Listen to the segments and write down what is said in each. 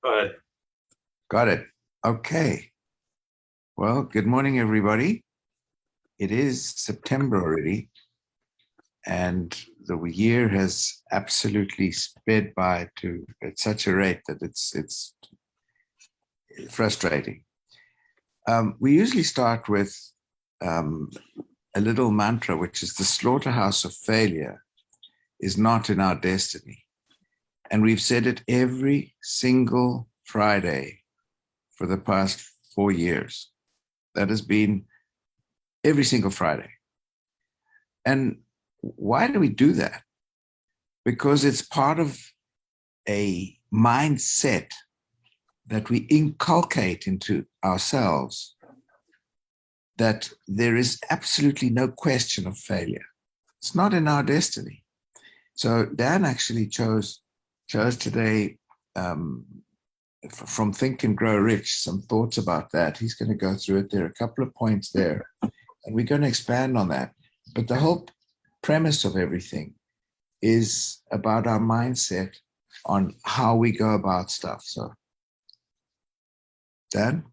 But Got it. Okay. Well, good morning, everybody. It is September already, and the year has absolutely sped by at such a rate that it's frustrating. We usually start with a little mantra, which is the slaughterhouse of failure is not in our destiny. And we've said it every single Friday for the past 4 years. That has been every single Friday. And why do we do that? Because it's part of a mindset that we inculcate into ourselves that there is absolutely no question of failure. It's not in our destiny. So Dan actually chose today from Think and Grow Rich, some thoughts about that. He's going to go through it. There are a couple of points there, and we're going to expand on that. But the whole premise of everything is about our mindset on how we go about stuff. So, Dan?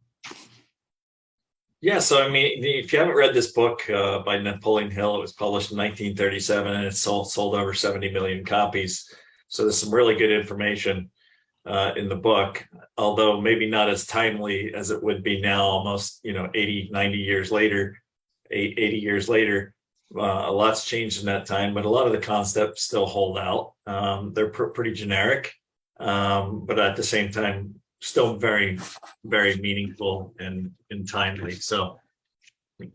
yeah, so I mean, if you haven't read this book by Napoleon Hill, it was published in 1937 and it's sold over 70 million copies. So there's some really good information in the book, although maybe not as timely as it would be now, almost 80, 90 years later, 80 years later. A lot's changed in that time, but a lot of the concepts still hold out. They're pretty generic, but at the same time, still very, very meaningful and timely. So one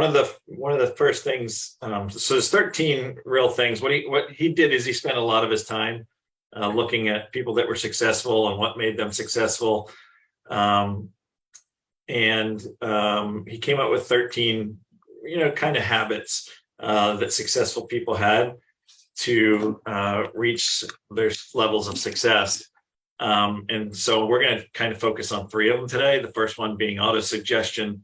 of the first things, so there's 13 real things. What he did is he spent a lot of his time looking at people that were successful and what made them successful. And he came up with 13, kind of habits that successful people had to reach their levels of success. And so we're going to kind of focus on 3 of them today. The first one being autosuggestion.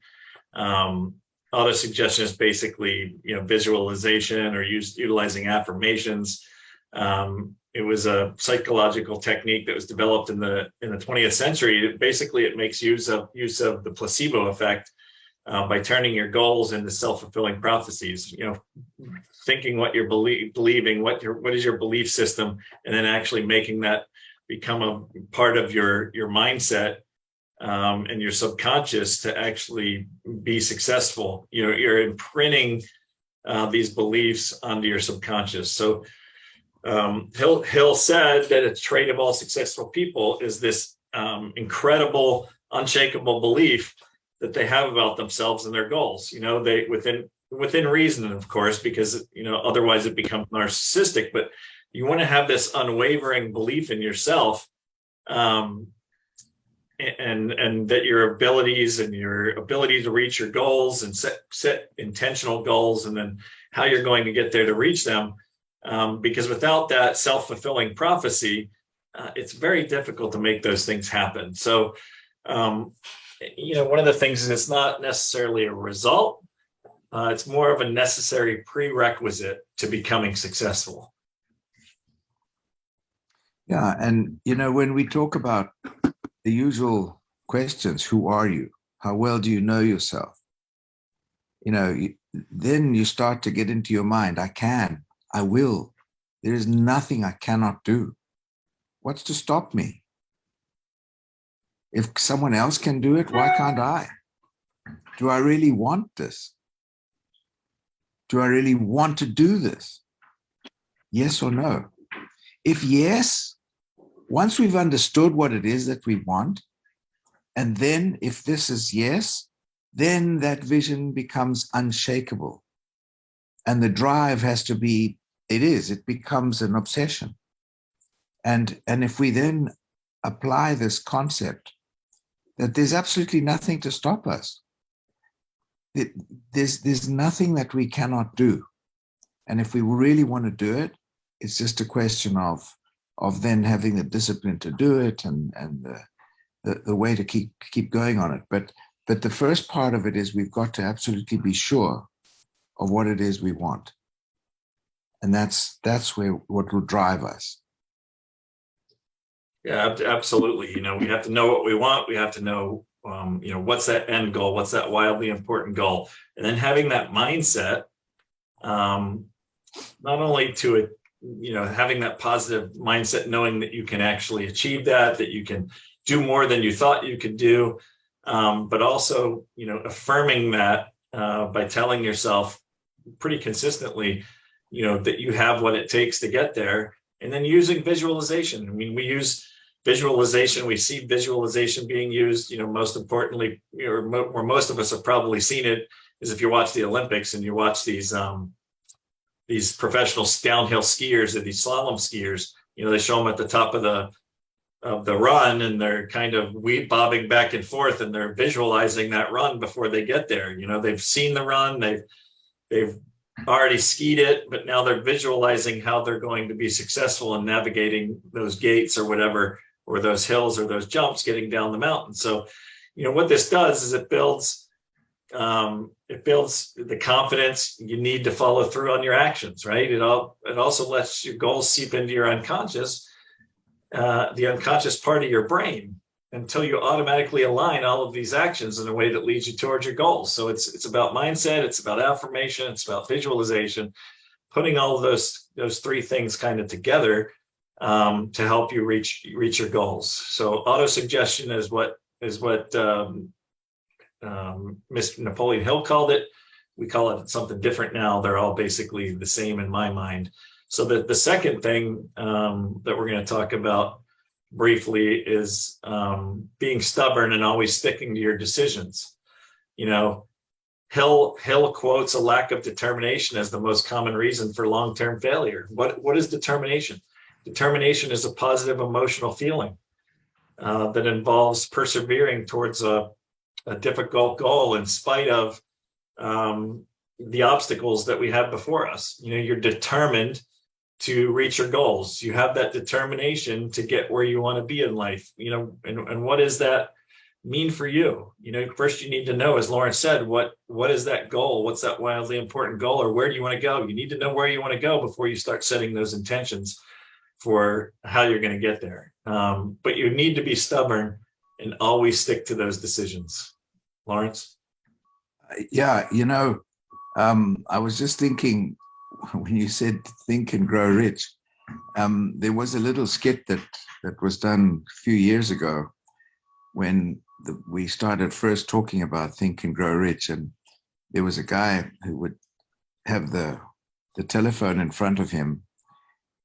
Autosuggestion is basically, visualization or utilizing affirmations. It was a psychological technique that was developed in the 20th century. Basically, it makes use of the placebo effect by turning your goals into self-fulfilling prophecies. Thinking what you're believing, what is your belief system, and then actually making that become a part of your mindset and your subconscious to actually be successful. You're imprinting these beliefs onto your subconscious. So Hill said that a trait of all successful people is this incredible, unshakable belief that they have about themselves and their goals. They within reason, of course, because otherwise it becomes narcissistic. But you want to have this unwavering belief in yourself, and that your abilities and your ability to reach your goals and set intentional goals, and then how you're going to get there to reach them. Because without that self-fulfilling prophecy, it's very difficult to make those things happen. So, one of the things is it's not necessarily a result. It's more of a necessary prerequisite to becoming successful. Yeah, and when we talk about the usual questions, who are you? How well do you know yourself? Then you start to get into your mind, I can, I will. There is nothing I cannot do. What's to stop me? If someone else can do it, why can't I? Do I really want this? Do I really want to do this? Yes or no? If yes, once we've understood what it is that we want, and then if this is yes, then that vision becomes unshakable. And the drive has to be, it becomes an obsession. And if we then apply this concept that there's absolutely nothing to stop us, there's nothing that we cannot do. And if we really want to do it, it's just a question of then having the discipline to do it and the way to keep going on it. But the first part of it is we've got to absolutely be sure of what it is we want. And that's where what will drive us. Yeah, absolutely. We have to know what we want. We have to know, what's that end goal? What's that wildly important goal? And then having that mindset, not only to it, having that positive mindset, knowing that you can actually achieve that you can do more than you thought you could do, but also, affirming that by telling yourself pretty consistently, that you have what it takes to get there. And then using visualization. I mean, we use visualization. We see visualization being used, most importantly, where most of us have probably seen it is if you watch the Olympics and you watch these professional downhill skiers or these slalom skiers, they show them at the top of the run, and they're kind of weed bobbing back and forth, and they're visualizing that run before they get there. They've seen the run, they've already skied it, but now they're visualizing how they're going to be successful in navigating those gates or whatever, or those hills or those jumps getting down the mountain. So, what this does is it builds the confidence you need to follow through on your actions, right? It also lets your goals seep into your unconscious, the unconscious part of your brain, until you automatically align all of these actions in a way that leads you towards your goals. So it's about mindset, it's about affirmation, it's about visualization, putting all of those three things kind of together to help you reach your goals. So auto-suggestion is what Mr. Napoleon Hill called it. We call it something different now. They're all basically the same in my mind. So the second thing that we're going to talk about briefly is being stubborn and always sticking to your decisions. Hill quotes a lack of determination as the most common reason for long-term failure. What is determination? Determination is a positive emotional feeling that involves persevering towards a difficult goal in spite of the obstacles that we have before us. You're determined to reach your goals. You have that determination to get where you want to be in life. And what does that mean for you? First you need to know, as Lauren said, what is that goal? What's that wildly important goal, or where do you want to go? You need to know where you want to go before you start setting those intentions for how you're going to get there. But you need to be stubborn and always stick to those decisions. Lawrence? Yeah, I was just thinking when you said think and grow rich, there was a little skit that was done a few years ago when we started first talking about think and grow rich, and there was a guy who would have the telephone in front of him,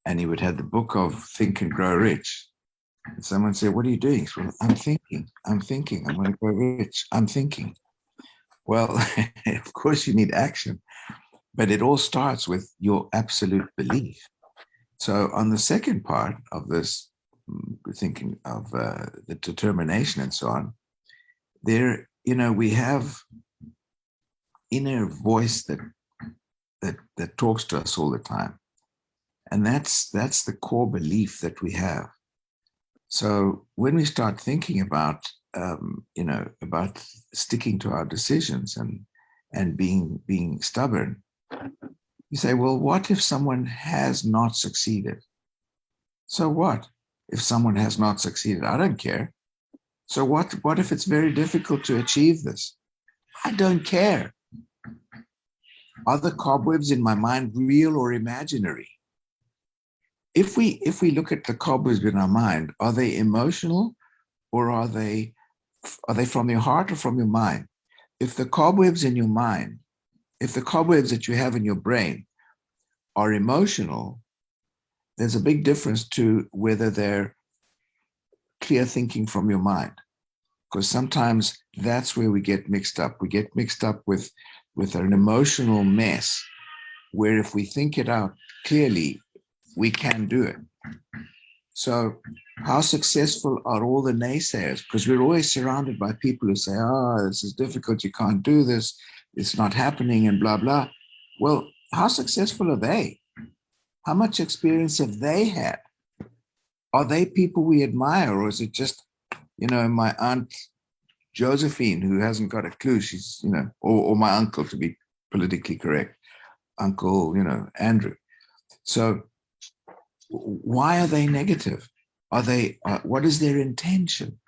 and he would have the book of Think and Grow Rich. And someone said, "What are you doing?" He said, I'm thinking, I'm going to grow rich. I'm thinking. Well, of course you need action, but it all starts with your absolute belief. So on the second part of this, thinking of the determination and so on, there, we have inner voice that talks to us all the time. And that's the core belief that we have. So when we start thinking about, about sticking to our decisions and being stubborn, you say, well, what if someone has not succeeded? So what if someone has not succeeded? I don't care. So what if it's very difficult to achieve this? I don't care. Are the cobwebs in my mind real or imaginary? If we look at the cobwebs in our mind, are they emotional, or are they from your heart or from your mind? If the cobwebs in your mind, if the cobwebs that you have in your brain are emotional, there's a big difference to whether they're clear thinking from your mind. Because sometimes that's where we get mixed up. We get mixed up with an emotional mess, where if we think it out clearly, we can do it. So how successful are all the naysayers? Because we're always surrounded by people who say, oh, this is difficult, you can't do this, it's not happening, and blah, blah. Well, how successful are they? How much experience have they had? Are they people we admire, or is it just, my Aunt Josephine, who hasn't got a clue? She's, or my uncle, to be politically correct, Uncle, Andrew. So why are they negative? What is their intention?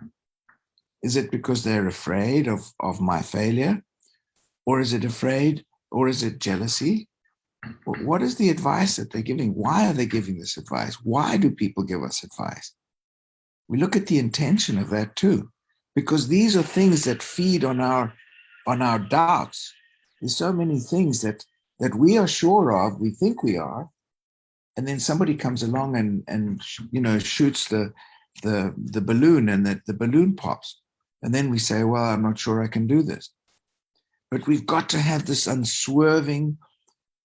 Is it because they're afraid of my failure? Or is it jealousy? What is the advice that they're giving? Why are they giving this advice? Why do people give us advice? We look at the intention of that too, because these are things that feed on our doubts. There's so many things that we are sure of, we think we are, and then somebody comes along and shoots the balloon, and the balloon pops, and then we say, well, I'm not sure I can do this. But we've got to have this unswerving,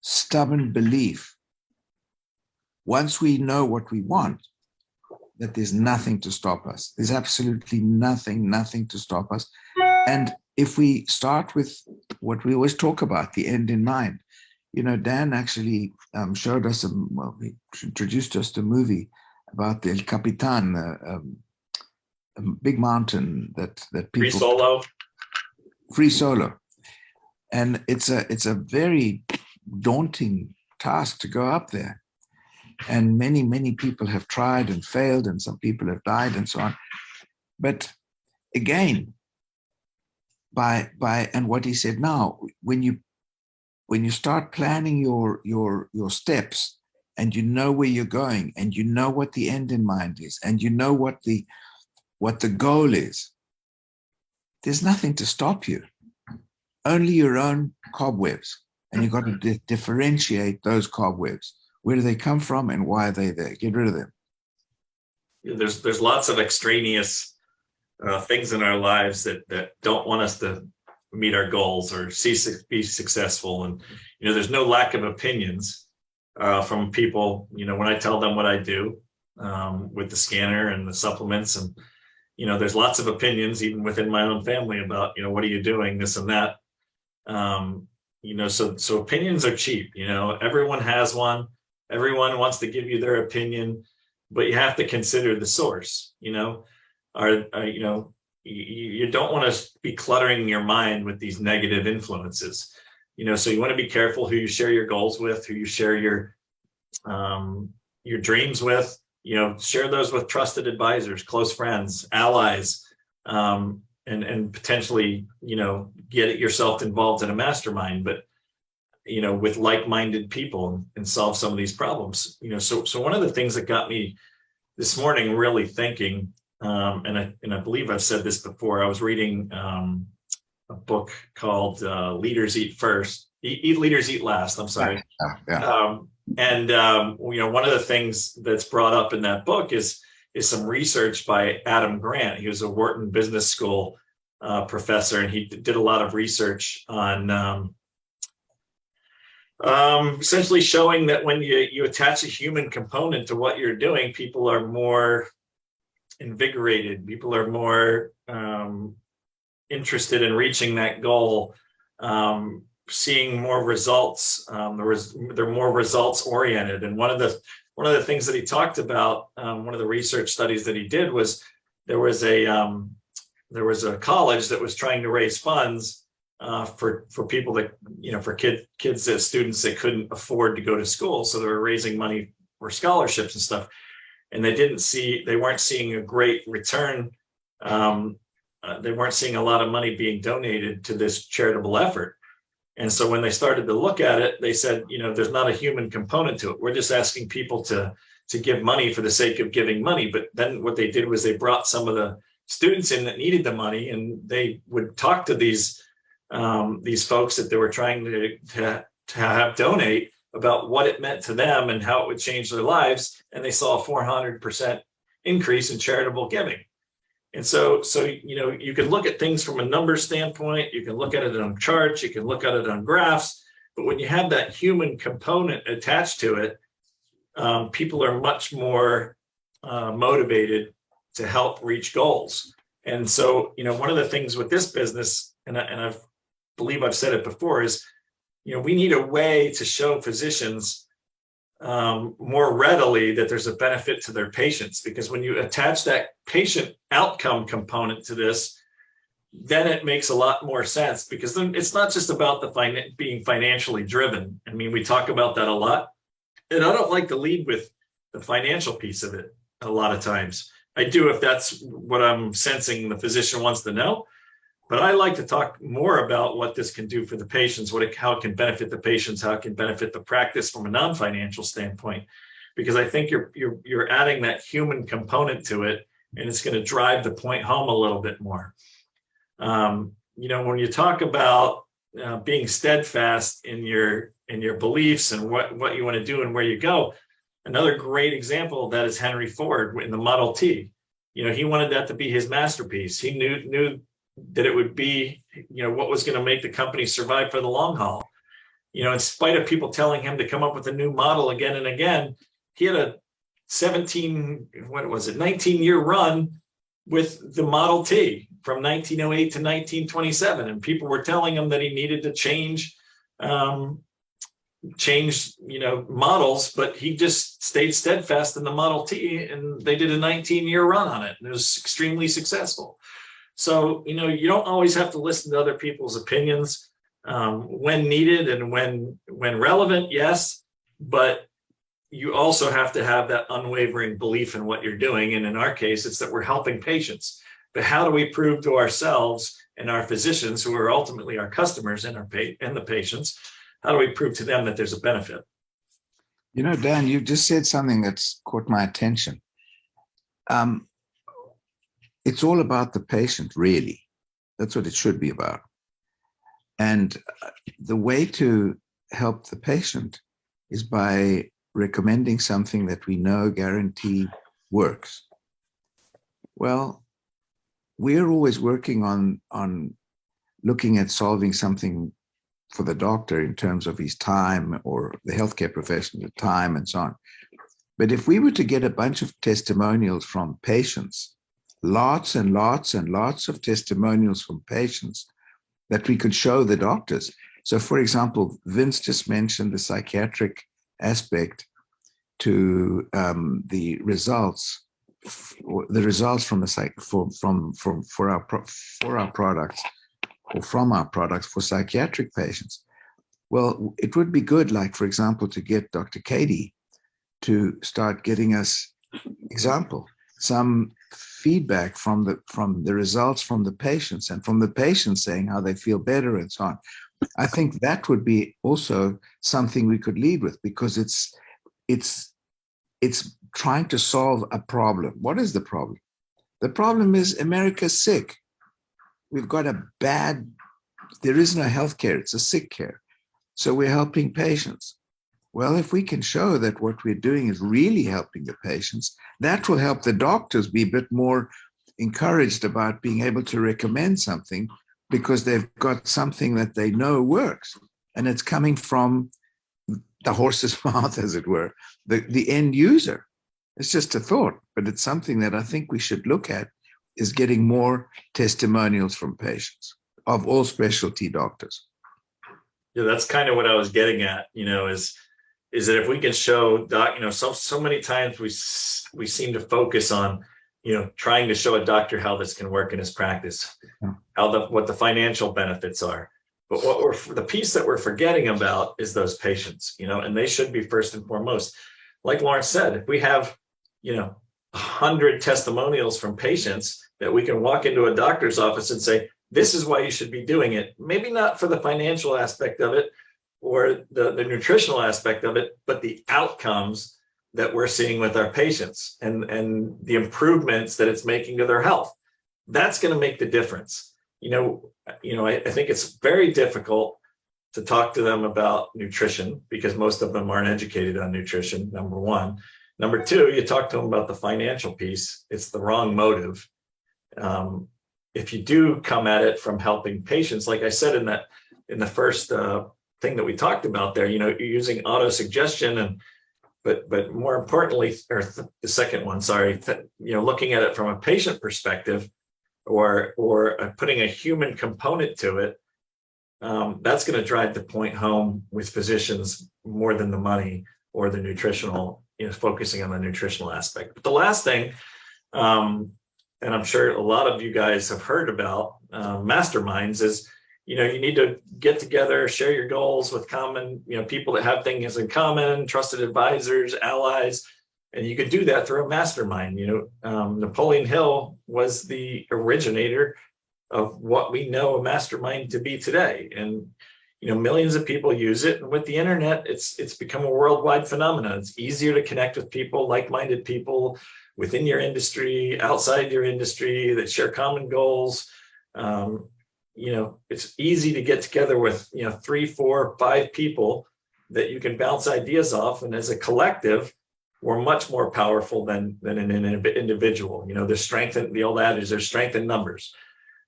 stubborn belief, once we know what we want, that there's nothing to stop us. There's absolutely nothing to stop us. And if we start with what we always talk about, the end in mind, Dan actually showed us, he introduced us to a movie about the El Capitan, a big mountain that people— Free Solo. And it's a very daunting task to go up there. And many people have tried and failed, and some people have died and so on. But again, and what he said now, when you start planning your steps, and you know where you're going, and you know what the end in mind is, and you know what the goal is, there's nothing to stop you. Only your own cobwebs. And you've got to differentiate those cobwebs. Where do they come from and why are they there? Get rid of them. There's lots of extraneous things in our lives that don't want us to meet our goals or be successful. And, there's no lack of opinions from people, when I tell them what I do with the scanner and the supplements. And, there's lots of opinions even within my own family about, what are you doing, this and that. So opinions are cheap. Everyone has one. Everyone wants to give you their opinion, but you have to consider the source. You don't want to be cluttering your mind with these negative influences. So you want to be careful who you share your goals with, who you share your dreams with. Share those with trusted advisors, close friends, allies, and potentially, get yourself involved in a mastermind, but with like-minded people, and solve some of these problems. So one of the things that got me this morning really thinking, and I believe I've said this before, I was reading a book called Leaders Eat First, Eat Leaders Eat Last. I'm sorry. Yeah. One of the things that's brought up in that book is some research by Adam Grant. He was a Wharton Business School professor, and he did a lot of research on essentially showing that when you attach a human component to what you're doing, people are more invigorated. People are more interested in reaching that goal, seeing more results. They're more results oriented. And one of the things that he talked about, one of the research studies that he did was there was a college that was trying to raise funds for people that, for kids, students that couldn't afford to go to school. So they were raising money for scholarships and stuff. And they weren't seeing a great return. They weren't seeing a lot of money being donated to this charitable effort. And so when they started to look at it, they said, there's not a human component to it. We're just asking people to give money for the sake of giving money. But then what they did was they brought some of the students in that needed the money, and they would talk to these folks that they were trying to have donate about what it meant to them and how it would change their lives. And they saw a 400% increase in charitable giving. And so you can look at things from a numbers standpoint. You can look at it on charts. You can look at it on graphs. But when you have that human component attached to it, people are much more motivated to help reach goals. And so, one of the things with this business, and I believe I've said it before, is, we need a way to show physicians more readily that there's a benefit to their patients, because when you attach that patient outcome component to this, then it makes a lot more sense, because then it's not just about being financially driven. I mean, we talk about that a lot, And I don't like to lead with the financial piece of it a lot of times. I do if that's what I'm sensing the physician wants to know. But I like to talk more about what this can do for the patients, how it can benefit the patients, how it can benefit the practice from a non-financial standpoint, because I think you're adding that human component to it, and it's going to drive the point home a little bit more. When you talk about being steadfast in your beliefs and what you want to do and where you go, another great example of that is Henry Ford in the Model T. He wanted that to be his masterpiece. He knew that it would be, what was going to make the company survive for the long haul. In spite of people telling him to come up with a new model again and again, he had a 19-year run with the Model T from 1908 to 1927. And people were telling him that he needed to change models, but he just stayed steadfast in the Model T, and they did a 19-year run on it. And it was extremely successful. So, you don't always have to listen to other people's opinions when needed and when relevant, yes, but you also have to have that unwavering belief in what you're doing. And in our case, it's that we're helping patients. But how do we prove to ourselves and our physicians, who are ultimately our customers and the patients, how do we prove to them that there's a benefit? Dan, you just said something that's caught my attention. It's all about the patient, really. That's what it should be about. And the way to help the patient is by recommending something that we know guarantee works. Well, we're always working on looking at solving something for the doctor in terms of his time, or the healthcare professional time, and so on. But if we were to get a bunch of testimonials from patients, lots and lots and lots of testimonials from patients that we could show the doctors. So, for example, Vince just mentioned the psychiatric aspect to the results from our products, or from our products for psychiatric patients. Well, it would be good, like, for example, to get Dr. Katie to start getting us some feedback from the results from the patients, and from the patients saying how they feel better and so on. I think that would be also something we could lead with, because it's trying to solve a problem. What is the problem? The problem is America's sick. We've got there is no healthcare. It's a sick care. So we're helping patients. Well, if we can show that what we're doing is really helping the patients, that will help the doctors be a bit more encouraged about being able to recommend something, because they've got something that they know works, and it's coming from the horse's mouth, as it were, the end user. It's just a thought, but it's something that I think we should look at, is getting more testimonials from patients of all specialty doctors. Yeah, that's kind of what I was getting at, is that if we can show so many times we seem to focus on, trying to show a doctor how this can work in his practice, what the financial benefits are. But the piece that we're forgetting about is those patients, and they should be first and foremost. Like Lawrence said, if we have, 100 testimonials from patients that we can walk into a doctor's office and say, this is why you should be doing it. Maybe not for the financial aspect of it or the nutritional aspect of it, but the outcomes that we're seeing with our patients and the improvements that it's making to their health. That's going to make the difference. I think it's very difficult to talk to them about nutrition, because most of them aren't educated on nutrition, number one. Number two, you talk to them about the financial piece, it's the wrong motive. If you do come at it from helping patients, like I said in the first thing that we talked about there, you're using auto-suggestion, but more importantly, or the second one, sorry, looking at it from a patient perspective, or putting a human component to it, that's going to drive the point home with physicians more than the money or the nutritional, focusing on the nutritional aspect. But the last thing, and I'm sure a lot of you guys have heard about masterminds, is, you need to get together, share your goals with common, people that have things in common, trusted advisors, allies. And you could do that through a mastermind. Napoleon Hill was the originator of what we know a mastermind to be today. And, millions of people use it. And with the internet, it's become a worldwide phenomenon. It's easier to connect with people, like-minded people within your industry, outside your industry that share common goals. It's easy to get together with, 3, 4, 5 people that you can bounce ideas off. And as a collective, we're much more powerful than an individual. There's strength in the old adage, there's strength in numbers.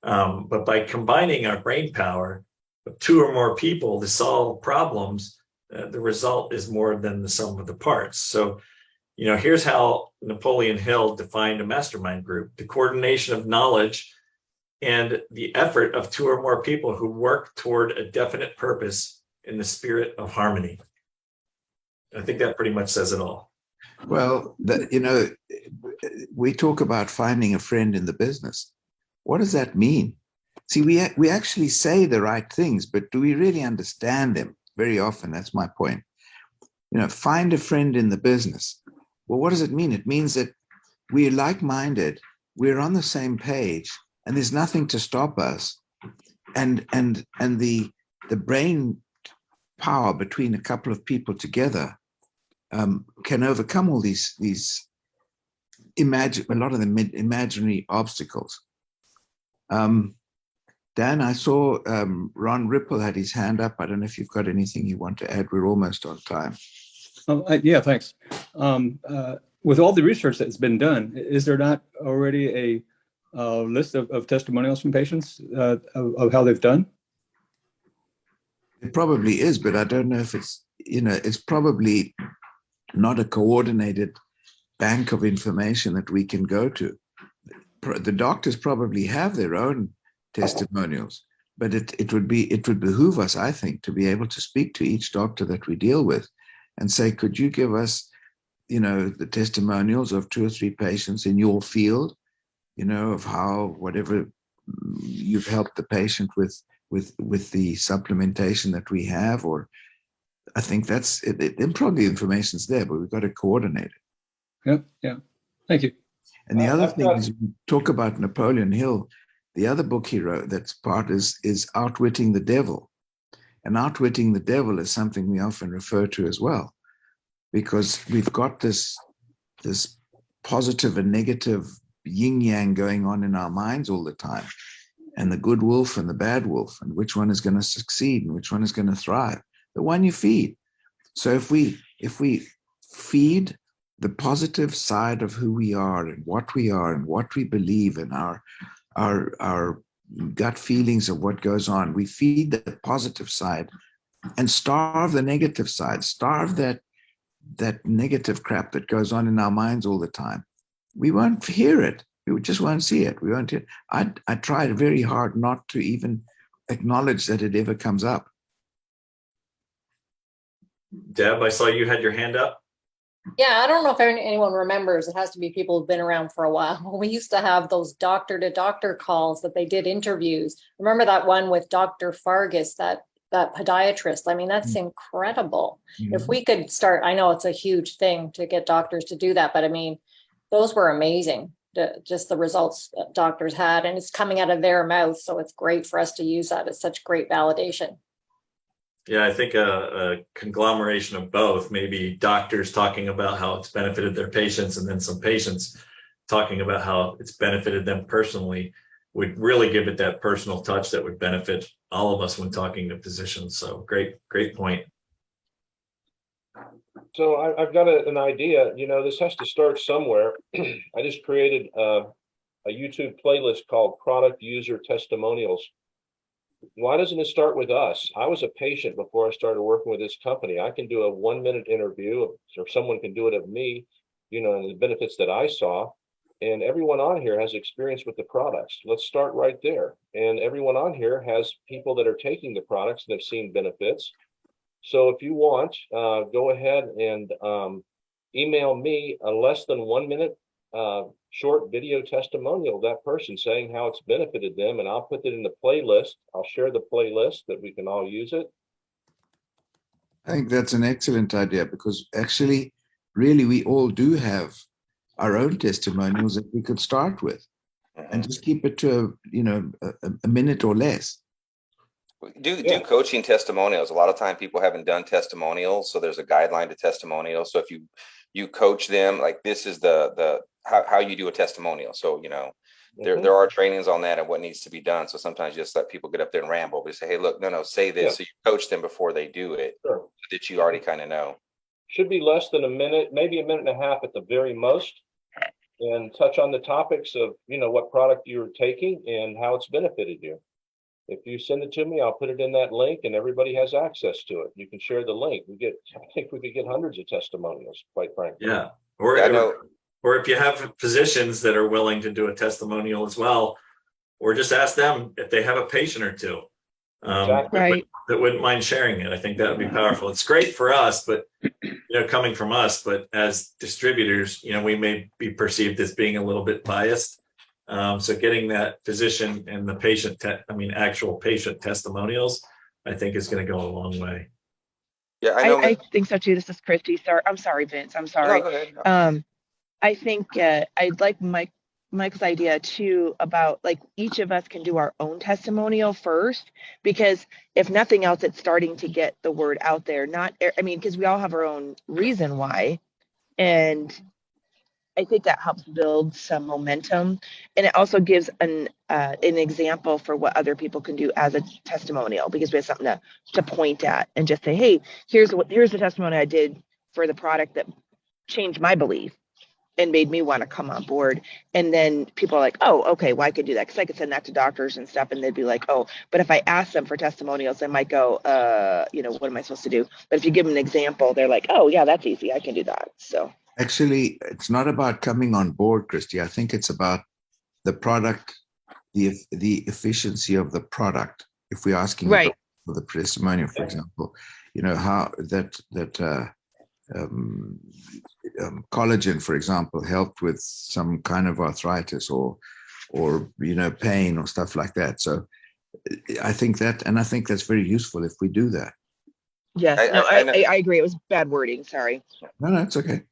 But by combining our brain power of 2 or more people to solve problems, the result is more than the sum of the parts. So, here's how Napoleon Hill defined a mastermind group: the coordination of knowledge and the effort of 2 or more people who work toward a definite purpose in the spirit of harmony. I think that pretty much says it all. Well, we talk about finding a friend in the business. What does that mean? See, we actually say the right things, but do we really understand them? Very often, that's my point. Find a friend in the business. Well, what does it mean? It means that we're like-minded, we're on the same page, and there's nothing to stop us. And the brain power between a couple of people together can overcome all these a lot of the imaginary obstacles. Dan, I saw Ron Ripple had his hand up. I don't know if you've got anything you want to add. We're almost on time. Yeah, thanks. With all the research that's been done, is there not already a list of testimonials from patients of how they've done? It probably is, but I don't know if it's probably not a coordinated bank of information that we can go to. The doctors probably have their own testimonials, but it would behoove us, I think, to be able to speak to each doctor that we deal with and say, could you give us, the testimonials of 2 or 3 patients in your field, of how whatever you've helped the patient with the supplementation that we have, or I think that's it. And probably the information's there, but we've got to coordinate it. Yeah. Thank you. And the other thing is, we talk about Napoleon Hill. The other book he wrote that's part is Outwitting the Devil. And Outwitting the Devil is something we often refer to as well, because we've got this positive and negative yin-yang going on in our minds all the time, and the good wolf and the bad wolf, and which one is going to succeed and which one is going to thrive. The one you feed. So if we feed the positive side of who we are and what we believe and our gut feelings of what goes on, we feed the positive side and starve the negative side, starve that negative crap that goes on in our minds all the time. We won't hear it. We just won't see it. We won't hear it. I tried very hard not to even acknowledge that it ever comes up. Deb, I saw you had your hand up. Yeah, I don't know if anyone remembers. It has to be people who've been around for a while. We used to have those doctor-to-doctor calls that they did interviews. Remember that one with Dr. Fargus, that podiatrist? I mean, that's incredible. Mm-hmm. If we could start, I know it's a huge thing to get doctors to do that, but I mean, those were amazing. Just the results that doctors had, and it's coming out of their mouth. So it's great for us to use that. It's such great validation. Yeah, I think a conglomeration of both, maybe doctors talking about how it's benefited their patients, and then some patients talking about how it's benefited them personally, would really give it that personal touch that would benefit all of us when talking to physicians. So great point. So I've got an idea. This has to start somewhere. I just created a YouTube playlist called Product User Testimonials. Why doesn't it start with us? I was a patient before I started working with this company. I can do a 1-minute interview, or someone can do it of me, and the benefits that I saw. And everyone on here has experience with the products. Let's start right there. And everyone on here has people that are taking the products and have seen benefits. So if you want, go ahead and email me a less than 1-minute short video testimonial of that person saying how it's benefited them, and I'll put it in the playlist. I'll share the playlist that we can all use it. I think that's an excellent idea, because actually, really, we all do have our own testimonials that we could start with, and just keep it to a minute or less. Do coaching testimonials. A lot of time people haven't done testimonials, so there's a guideline to testimonials. So if you coach them, like, this is the how you do a testimonial. So there are trainings on that and what needs to be done. So sometimes you just let people get up there and ramble. But say, hey, look, no, say this. So you coach them before they do it, that you already kind of know. Should be less than a minute, maybe a minute and a half at the very most, and touch on the topics of what product you're taking and how it's benefited you. If you send it to me, I'll put it in that link, and everybody has access to it. You can share the link. I think we could get hundreds of testimonials, quite frankly. Yeah. Or if you have physicians that are willing to do a testimonial as well, or just ask them if they have a patient or two Exactly. that wouldn't mind sharing it. I think that would be powerful. It's great for us, but coming from us, but as distributors, we may be perceived as being a little bit biased. So getting that physician and the patient, actual patient testimonials, I think is going to go a long way. Yeah, I think so too. This is Christy. Sorry, I'm sorry, Vince. I'm sorry. No, go ahead. No. I think I'd like Mike's idea too about, like, each of us can do our own testimonial first, because if nothing else, it's starting to get the word out there. Because we all have our own reason why, and I think that helps build some momentum, and it also gives an example for what other people can do as a testimonial, because we have something to point at and just say, hey, here's the testimony I did for the product that changed my belief and made me want to come on board. And then people are like, oh, okay, well, I could do that, because I could send that to doctors and stuff, and they'd be like, oh, but if I ask them for testimonials, they might go, what am I supposed to do? But if you give them an example, they're like, oh yeah, that's easy, I can do that. So actually, it's not about coming on board, Christy. I think it's about the product, the efficiency of the product. If we're asking right for the testimonial, for example, how that collagen, for example, helped with some kind of arthritis or pain or stuff like that. So I think that's very useful if we do that. Yes, I agree. It was bad wording. Sorry. No, it's okay.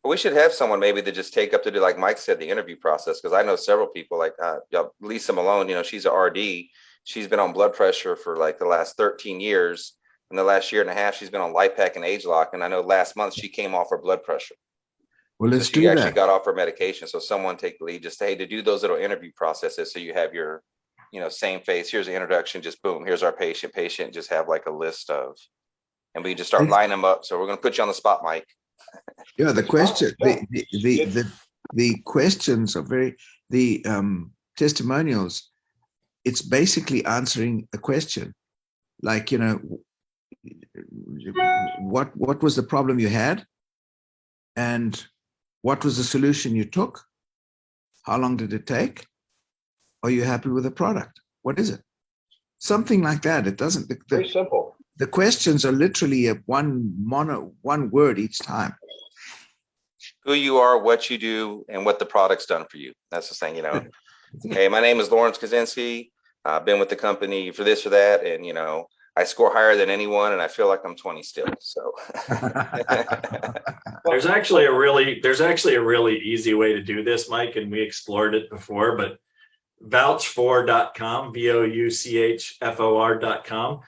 We should have someone maybe that just take up to do, like Mike said, the interview process, because I know several people, like Lisa Malone, she's an RD. She's been on blood pressure for like the last 13 years. In the last year and a half, she's been on LifePak and AgeLock. And I know last month she came off her blood pressure. Well, let's do that. She actually got off her medication. So someone take the lead, just say, hey, to do those little interview processes. So you have your, same face. Here's the introduction. Just boom. Here's our patient. Just have like a list of, and we just start lining them up. So we're going to put you on the spot, Mike. Yeah, the question, the questions are the testimonials. It's basically answering a question, like, what was the problem you had, and what was the solution you took? How long did it take? Are you happy with the product? What is it? Something like that. It doesn't. Very simple. The questions are literally one word each time. Who you are, what you do, and what the product's done for you. That's the thing, Hey, my name is Lawrence Kaczynski. I've been with the company for this or that, and I score higher than anyone, and I feel like I'm 20 still. So there's actually a really easy way to do this, Mike, and we explored it before, but vouchfor.com, vouchfor.com.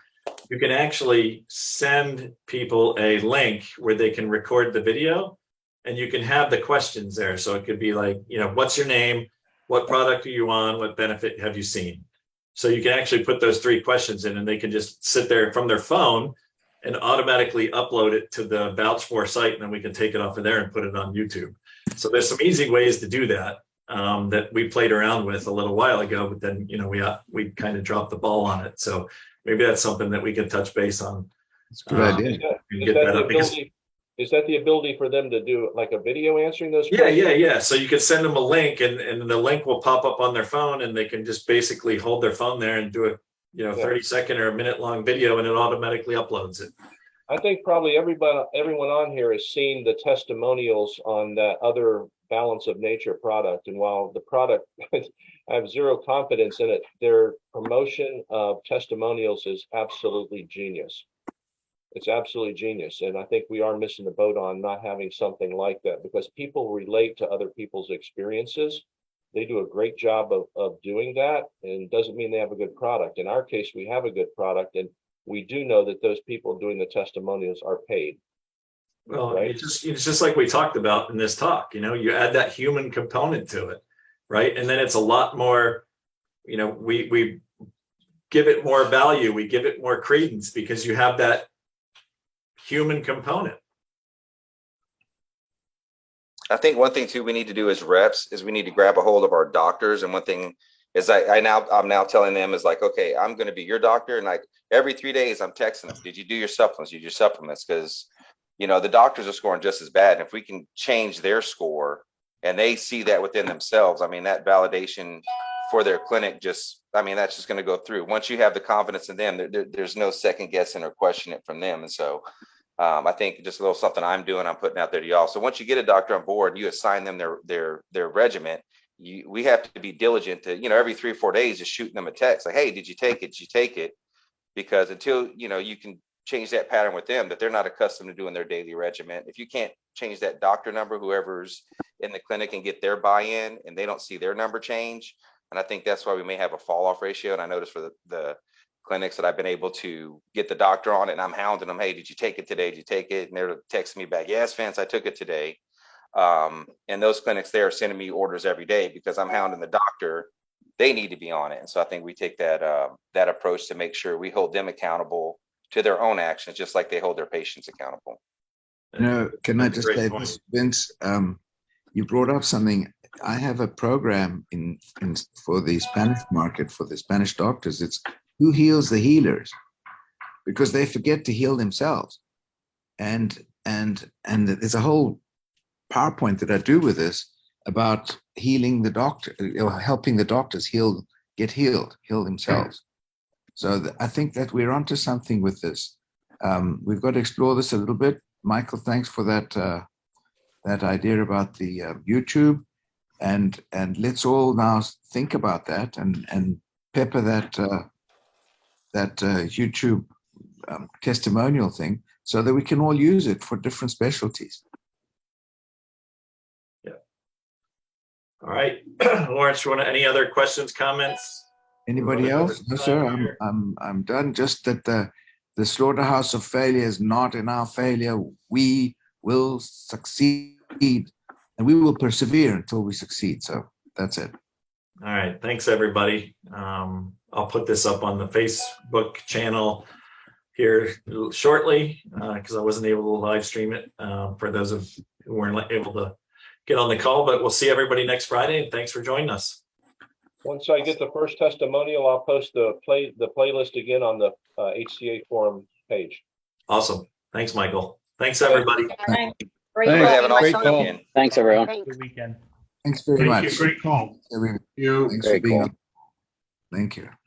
You can actually send people a link where they can record the video, and you can have the questions there. So it could be like, what's your name? What product are you on? What benefit have you seen? So you can actually put those 3 questions in, and they can just sit there from their phone and automatically upload it to the Vouch For site, and then we can take it off of there and put it on YouTube. So there's some easy ways to do that that we played around with a little while ago, but then we kind of dropped the ball on it. So maybe that's something that we can touch base on. It's a good idea. Is that the ability for them to do like a video answering those questions? Yeah. So you could send them a link, and the link will pop up on their phone, and they can just basically hold their phone there and do a 30-second or a minute-long video, and it automatically uploads it. I think probably everyone on here has seen the testimonials on that other Balance of Nature product. And while the product, I have zero confidence in it, their promotion of testimonials is absolutely genius. It's absolutely genius. And I think we are missing the boat on not having something like that, because people relate to other people's experiences. They do a great job of doing that, and doesn't mean they have a good product. In our case, we have a good product, and we do know that those people doing the testimonials are paid. Well, Right. it's just like we talked about in this talk, you add that human component to it, right? And then it's a lot more, we give it more value, we give it more credence because you have that human component. I think one thing too we need to do as reps is we need to grab a hold of our doctors. And one thing is I'm now telling them is like, okay, I'm going to be your doctor. And like every 3 days I'm texting them, did you do your supplements? Did you do your supplements? Because the doctors are scoring just as bad. And if we can change their score and they see that within themselves, I mean, that validation for their clinic that's just going to go through. Once you have the confidence in them, there's no second guessing or questioning it from them. And so I think just a little something I'm doing, I'm putting out there to y'all. So once you get a doctor on board, you assign them their regimen. We have to be diligent to, every 3 or 4 days, just shooting them a text like, hey, did you take it? Did you take it? Because until, you can change that pattern with them, that they're not accustomed to doing their daily regimen. If you can't change that doctor number, whoever's in the clinic, and get their buy-in, and they don't see their number change. And I think that's why we may have a fall off ratio. And I noticed for the clinics that I've been able to get the doctor on it, and I'm hounding them, hey, did you take it today? Did you take it? And they're texting me back, yes, Vince, I took it today. And those clinics there are sending me orders every day because I'm hounding the doctor. They need to be on it. And so I think we take that approach to make sure we hold them accountable to their own actions, just like they hold their patients accountable. Can I just say this, Vince? You brought up something. I have a program in for the Spanish market, for the Spanish doctors. It's who heals the healers, because they forget to heal themselves. And there's a whole PowerPoint that I do with this about healing the doctor, helping the doctors heal themselves. So I think that we're onto something with this. We've got to explore this a little bit. Michael, thanks for that idea about the YouTube, and let's all now think about that and pepper that YouTube testimonial thing so that we can all use it for different specialties. Yeah. All right, Lawrence, you want any other questions, comments? Anybody else? No, sir. I'm done. Just that the slaughterhouse of failure is not in our failure. We will succeed, and we will persevere until we succeed. So that's it. All right. Thanks, everybody. I'll put this up on the Facebook channel here shortly because I wasn't able to live stream it for those of who weren't able to get on the call. But we'll see everybody next Friday. And thanks for joining us. Once I get the first testimonial, I'll post the playlist again on the HCA forum page. Awesome. Thanks, Michael. Thanks, everybody. All right. Great. Thanks. Have an Great awesome call. weekend. Thanks, everyone. Good weekend. Thanks very much. Great call. Thanks for being on. Thank you.